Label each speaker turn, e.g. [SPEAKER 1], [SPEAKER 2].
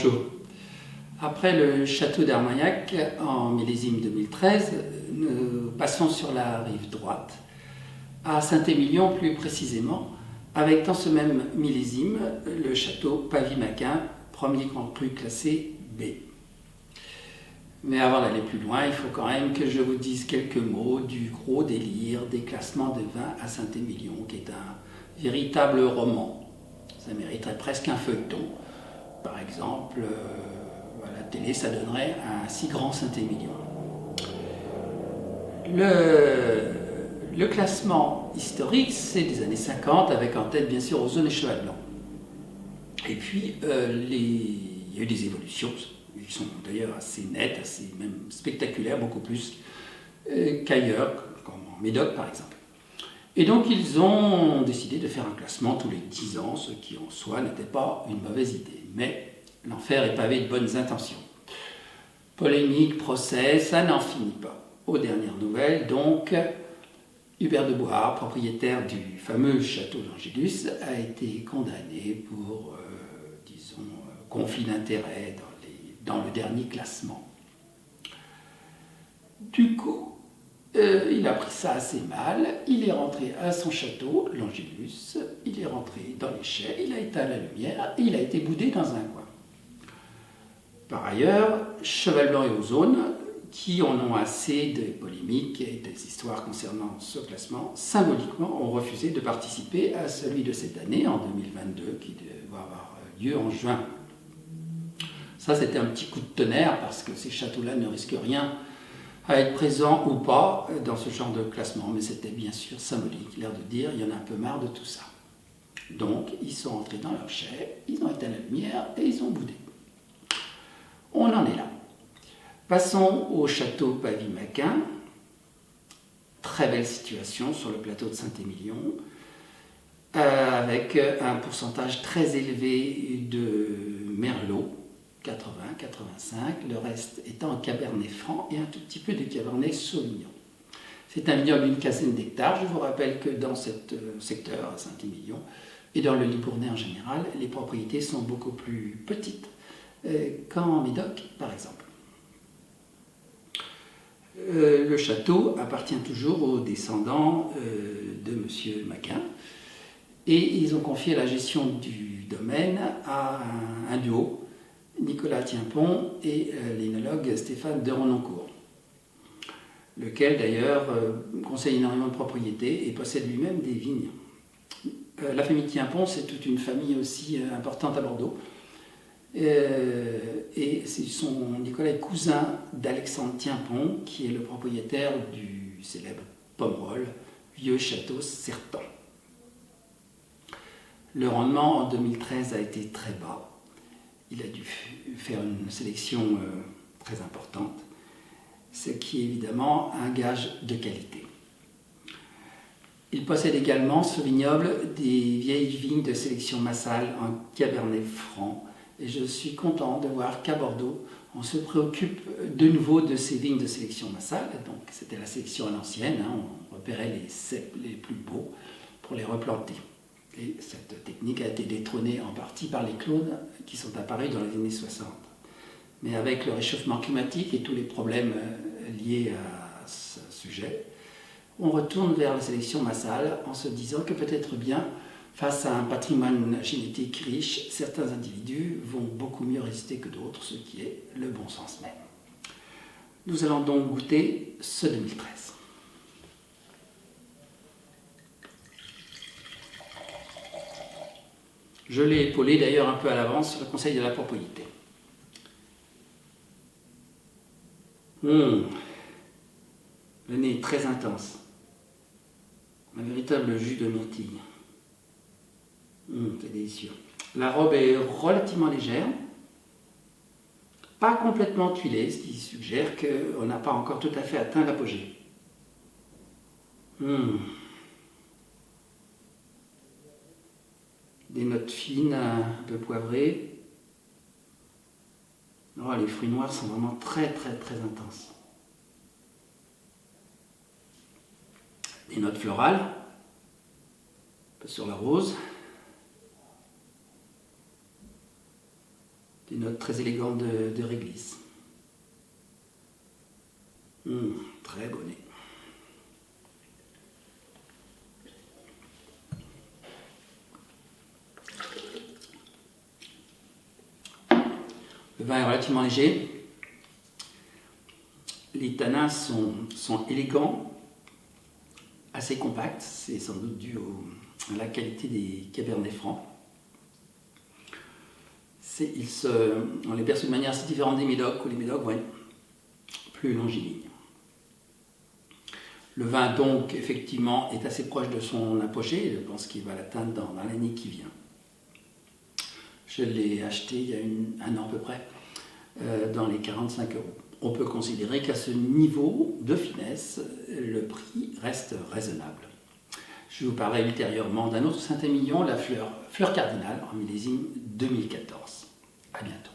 [SPEAKER 1] Bonjour. Après le château d'Armagnac en millésime 2013, nous passons sur la rive droite, à Saint-Émilion plus précisément, avec dans ce même millésime le château Pavie-Maquin, premier grand cru classé B. Mais avant d'aller plus loin, il faut quand même que je vous dise quelques mots du gros délire des classements de vin à Saint-Émilion, qui est un véritable roman. Ça mériterait presque un feuilleton. Par exemple, à la télé, ça donnerait un si grand Saint-Émilion. Le classement historique, c'est des années 50, avec en tête bien sûr Ozone et Cheval Blanc. Et puis, il y a eu des évolutions, qui sont d'ailleurs assez nettes, assez même spectaculaires, beaucoup plus qu'ailleurs, comme en Médoc par exemple. Et donc ils ont décidé de faire un classement tous les 10 ans, ce qui en soi n'était pas une mauvaise idée. Mais l'enfer est pavé de bonnes intentions. Polémique, procès, ça n'en finit pas. Aux dernières nouvelles, donc, Hubert de Bohard, propriétaire du fameux château d'Angélus, a été condamné pour, conflit d'intérêts dans le dernier classement. Du coup, il a pris ça assez mal, il est rentré à son château, l'Angélus, il est rentré dans les chais, il a éteint la lumière et il a été boudé dans un coin. Par ailleurs, Cheval Blanc et Ozone, qui en ont assez des polémiques et des histoires concernant ce classement, symboliquement ont refusé de participer à celui de cette année, en 2022, qui va avoir lieu en juin. Ça, c'était un petit coup de tonnerre, parce que ces châteaux-là ne risquent rien à être présents ou pas dans ce genre de classement, mais c'était bien sûr symbolique, l'air de dire, il y en a un peu marre de tout ça. Donc, ils sont entrés dans leur chai, ils ont éteint la lumière et ils ont boudé. On en est là. Passons au château Pavie-Maquin. Très belle situation sur le plateau de Saint-Émilion, avec un pourcentage très élevé de merlot, 80-85, le reste étant un cabernet franc et un tout petit peu de cabernet sauvignon. C'est un vignoble d'une quinzaine d'hectares. Je vous rappelle que dans ce secteur, à Saint-Émilion, et dans le Libournais en général, les propriétés sont beaucoup plus petites qu'en Médoc, par exemple. Le château appartient toujours aux descendants de M. Maquin, et ils ont confié la gestion du domaine à un duo, Nicolas Tienpont et l'énologue Stéphane de Renoncourt, lequel d'ailleurs conseille énormément de propriétés et possède lui-même des vignes. La famille Tienpont, c'est toute une famille aussi importante à Bordeaux. Et Nicolas est cousin d'Alexandre Tienpont, qui est le propriétaire du célèbre Pomerol, vieux château Certan. Le rendement en 2013 a été très bas. Il a dû faire une sélection très importante, ce qui est évidemment un gage de qualité. Il possède également, ce vignoble, des vieilles vignes de sélection massale en cabernet franc, et je suis content de voir qu'à Bordeaux, on se préoccupe de nouveau de ces vignes de sélection massale. Donc c'était la sélection à l'ancienne, on repérait les ceps les plus beaux pour les replanter. Et cette technique a été détrônée en partie par les clones qui sont apparus dans les années 60. Mais avec le réchauffement climatique et tous les problèmes liés à ce sujet, on retourne vers la sélection massale en se disant que peut-être bien, face à un patrimoine génétique riche, certains individus vont beaucoup mieux résister que d'autres, ce qui est le bon sens même. Nous allons donc goûter ce 2013. Je l'ai épaulé d'ailleurs un peu à l'avance sur le conseil de la propriété. Le nez est très intense. Un véritable jus de myrtille. C'est délicieux. La robe est relativement légère, pas complètement tuilée, ce qui suggère qu'on n'a pas encore tout à fait atteint l'apogée. Des notes fines, un peu poivrées. Oh, les fruits noirs sont vraiment très très très intenses. Des notes florales, un peu sur la rose. Des notes très élégantes de réglisse. Très beau nez. Le vin est relativement léger. Les tanins sont élégants, assez compacts. C'est sans doute dû à la qualité des Cabernet Francs. On les perçoit de manière assez différente des médocs, où les médocs vont être plus longilignes. Le vin, donc, effectivement, est assez proche de son apogée. Je pense qu'il va l'atteindre dans l'année qui vient. Je l'ai acheté il y a un an à peu près, dans les 45 €. On peut considérer qu'à ce niveau de finesse, le prix reste raisonnable. Je vous parlerai ultérieurement d'un autre Saint-Émilion, la fleur cardinale, en millésime 2014. À bientôt.